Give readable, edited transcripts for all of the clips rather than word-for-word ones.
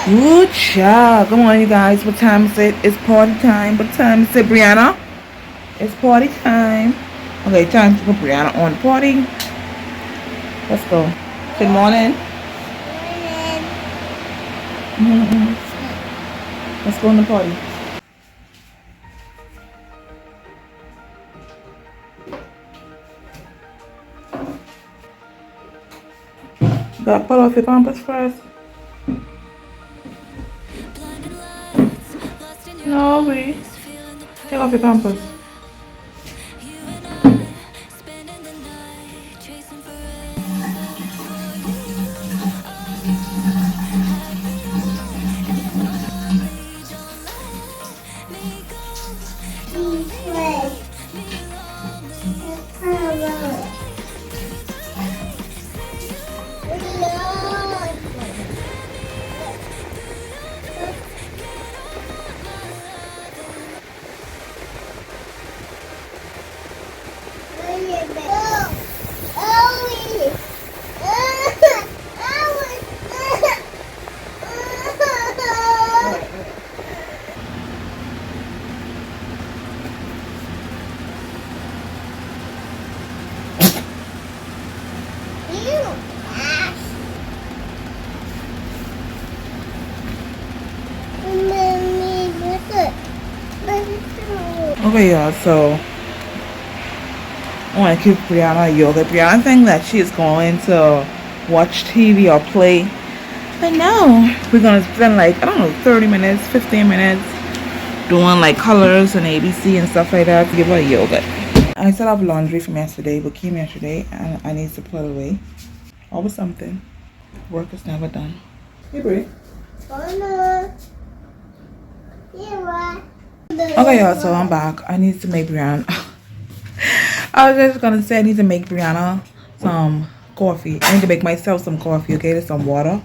Good job. Come on, you guys. What time is it? It's party time. What time is it, Brianna? It's party time. Okay, time to put Brianna on the party. Let's go. Good morning. Mm-hmm. Let's go on the party. You gotta pull off your pampers first. No, we take off your pampers. Okay, y'all, so I want to give Brianna a yoga. Brianna thinks that she is going to watch TV or play. But no, we're going to spend like, I don't know, 30 minutes, 15 minutes doing like colors and ABC and stuff like that to give her yoga. I still have laundry from yesterday, what came yesterday, and I need to put it away. Always something. Work is never done. Hey, Bri. Okay, y'all, so I'm back. I need to make Brianna. I was just gonna say I need to make Brianna some coffee. I need to make myself some coffee, okay? There's some water.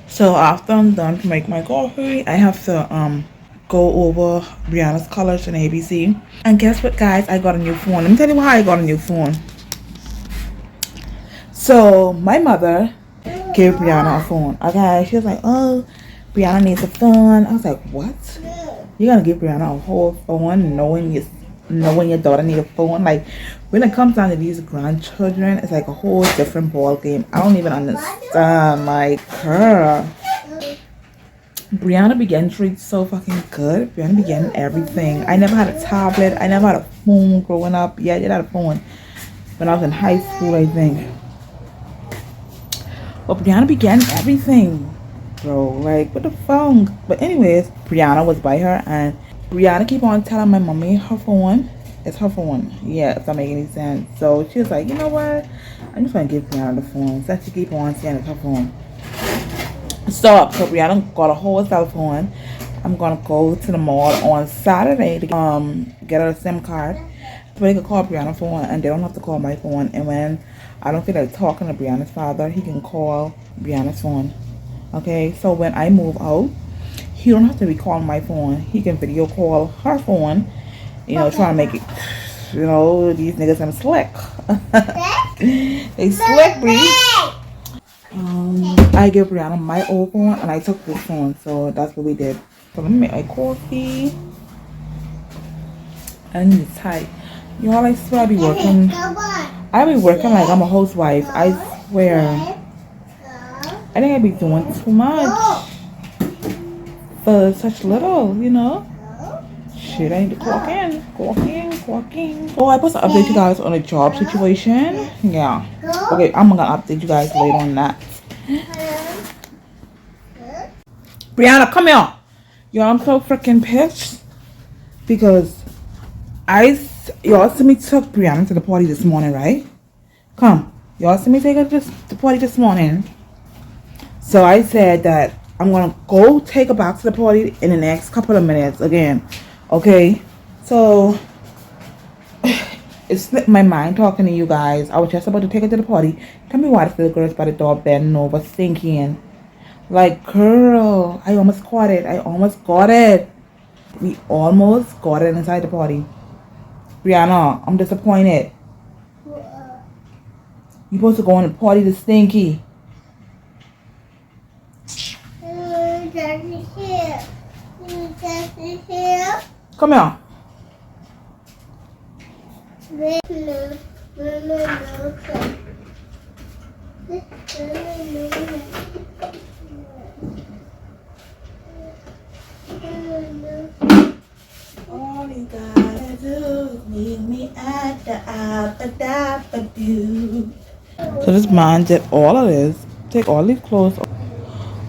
So after I'm done to make my coffee, I have to go over Brianna's colors and ABC. And guess what, guys? I got a new phone. Let me tell you how I got a new phone. So my mother gave Brianna a phone. Okay, she was like, "Oh, Brianna needs a phone." I was like, "What? You're gonna give Brianna a whole phone, knowing your daughter needs a phone?" Like, when it comes down to these grandchildren, it's like a whole different ball game. I don't even understand. Like, her. Brianna began treated so fucking good. Brianna began everything. I never had a tablet. I never had a phone growing up. Yeah, I did have a phone when I was in high school, I think. But Brianna began everything, bro. Like, what the phone? But anyways, Brianna was by her, and Brianna keep on telling my mommy her phone. It's her phone. Yeah, if that make any sense. So she was like, you know what? I'm just gonna give Brianna the phone. So she keep on saying it's her phone. So Brianna got a whole cell phone. I'm gonna go to the mall on Saturday to get her a SIM card so they can call Brianna's phone and they don't have to call my phone. And when I don't feel like talking to Brianna's father, he can call Brianna's phone. Okay, so when I move out, he don't have to be calling my phone. He can video call her phone. You know, trying to make it. You know, these niggas I'm slick. They slick, breeze. I gave Brianna my old phone and I took this phone, so that's what we did. So let me make my coffee. And it's tight. Y'all, I swear I be working like I'm a housewife. I swear. I think I be doing too much for such little, you know. Shit, I need to clock in. Oh, I supposed to update you guys on a job situation. Yeah. Okay, I'm gonna update you guys later on that. Brianna, come here. Yo, I'm so freaking pissed because y'all see me took Brianna to the party this morning, right? Come, y'all see me take her to the party this morning. So I said that I'm gonna go take her back to the party in the next couple of minutes again. Okay, so it slipped my mind talking to you guys. I was just about to take her to the party. Tell me why the little girls by the door bending over thinking. Like, girl, I almost got it. We almost got it inside the party. Brianna, I'm disappointed. You supposed to go on the party to Stinky. Come here. All you gotta do is meet me at the Abba-Dabba-Doo. So this man did all of this. Take all these clothes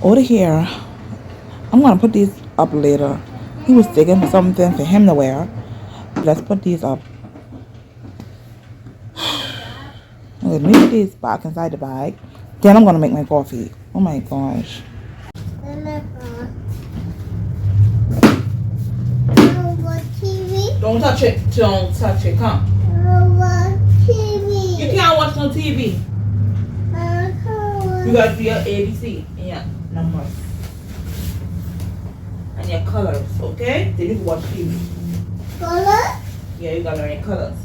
over here. I'm gonna put these up later. He was digging for something for him to wear. Let's put these up. Let me put these back inside the bag. Then I'm gonna make my coffee. Oh my gosh. Don't touch it. Don't touch it. Come. You can't watch no TV. You gotta do your ABC and your numbers and your colors, okay? Then you can watch TV. Color? Yeah, you gotta learn your colors.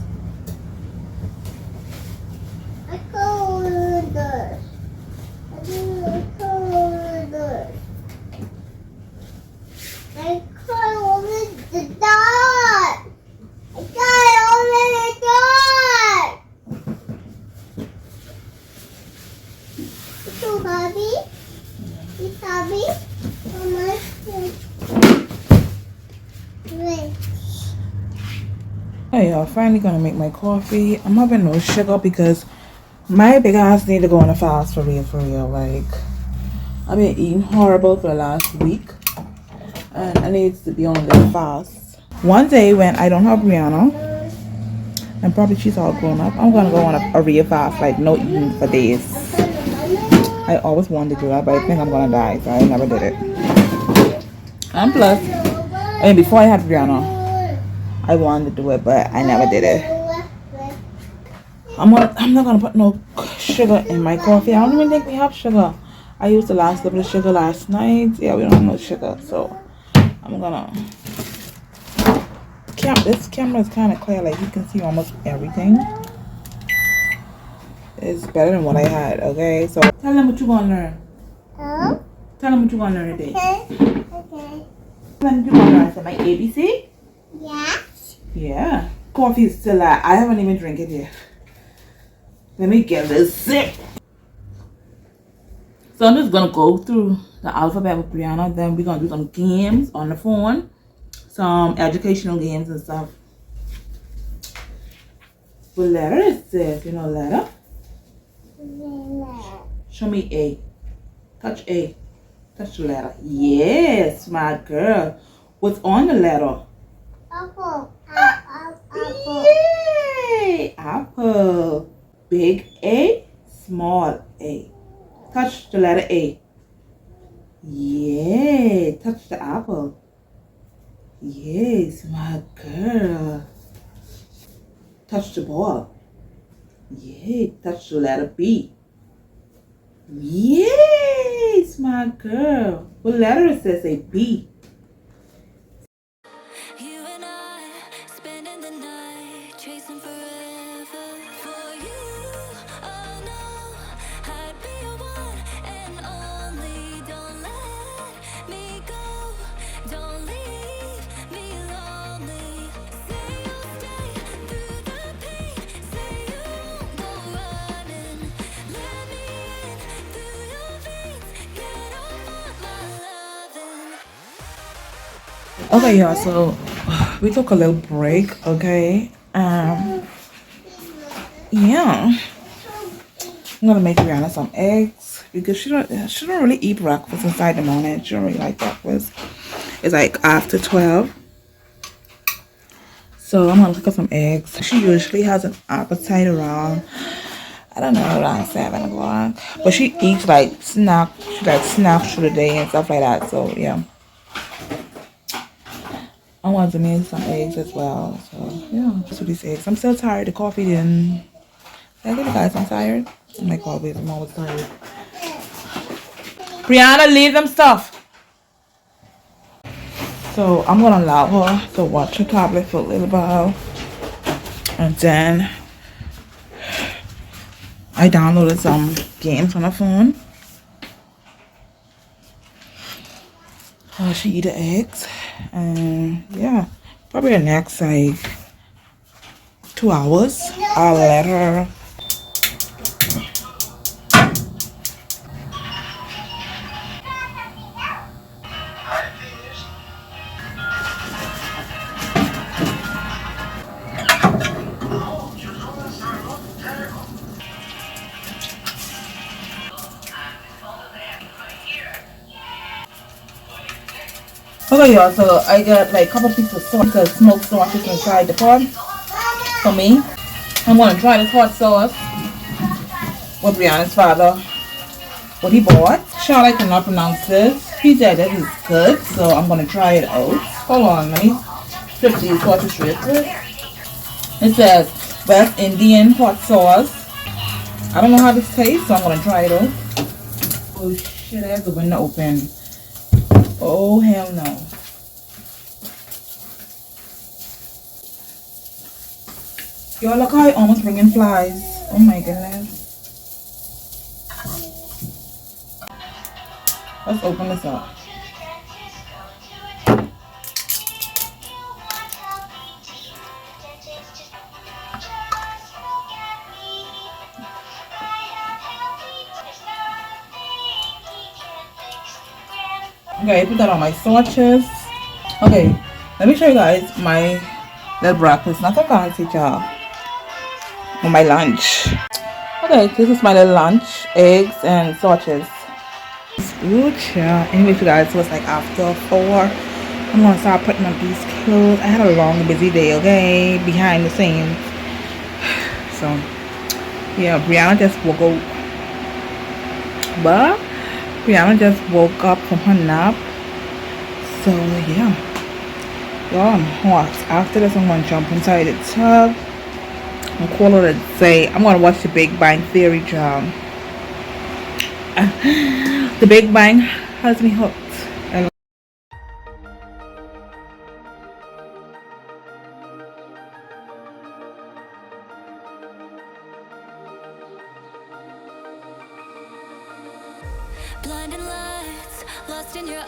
I color. I do color. I color with the dot. I color with the dot. So happy? You happy? Mama. Wait. Hey y'all, finally gonna make my coffee. I'm having no sugar because my big ass need to go on a fast for real. Like, I've been eating horrible for the last week and I need to be on the fast. One day when I don't have Brianna and probably she's all grown up, I'm gonna go on a real fast, like no eating for days. I always wanted to do that, but I think I'm gonna die, so I never did it. And plus, before I had Brianna, I wanted to do it, but I never did it. I'm not gonna put no sugar in my coffee. I don't even think we have sugar. I used the last little bit of sugar last night. Yeah, we don't have no sugar, so I'm gonna. This camera is kind of clear, like you can see almost everything. It's better than what I had. Okay, so tell them what you gonna learn. Oh? Tell them what you gonna learn today. Okay. Tell them what you gonna learn. So my ABC. Yes. Yeah. Coffee is still out. I haven't even drank it yet. Let me get this sip. So I'm just gonna go through the alphabet with Brianna. Then we're gonna do some games on the phone. Some educational games and stuff. What letter is this? You know letter? Show me A. Touch A. Touch the letter. Yes, my girl. What's on the letter? Apple. Apple. Yay! Apple. Big A, small A. Touch the letter A. Yay! Touch the apple. Yes, my girl. Touch the ball. Yay! Touch the letter B. Yes, my girl. What letter is this? A B. Okay, y'all, so we took a little break, okay? Yeah. I'm gonna make Brianna some eggs because she don't really eat breakfast inside the morning. She don't really like breakfast. It's like after 12. So I'm gonna cook her some eggs. She usually has an appetite around, I don't know, around 7 o'clock. But she eats like snacks through the day and stuff like that. So yeah. I wanted to make some eggs as well. So yeah, just with these eggs. I'm still tired. The coffee didn't. I think guys, I'm tired. My coffee is, I'm always tired. Brianna, leave them stuff. So I'm gonna allow her to watch her tablet for a little while, and then I downloaded some games on her phone. She eat the eggs, and yeah, probably the next like 2 hours I'll let her. Okay, y'all, so I got like a couple pieces of sauce, the smoked sausage inside the pot for me. I'm gonna try this hot sauce with Brianna's father, what he bought. Charlotte I cannot pronounce this. He said this is good, so I'm gonna try it out. Hold on, let me flip these sauces real quick. It says West Indian hot sauce. I don't know how this tastes, so I'm gonna try it out. Oh shit, I have the window open. Oh hell no. Yo, look how I almost bringing flies. Oh my goodness. Let's open this up. Okay, I put that on my sandwiches. Okay, let me show you guys my little breakfast. Not so fancy, y'all. On my lunch. Okay, this is my little lunch. Eggs and sausages. Ooh, child. Anyways, you guys, so it's like after 4. I'm gonna start putting on these clothes. I had a long, busy day, okay? Behind the scenes. So, yeah, Brianna just woke up. But Brianna just woke up from her nap. So, yeah. Y'all, I'm hot. After this, I'm gonna jump inside the tub and call it a day. I'm gonna watch The Big Bang Theory, child. The Big Bang has me hooked. Blinding lights, lost in your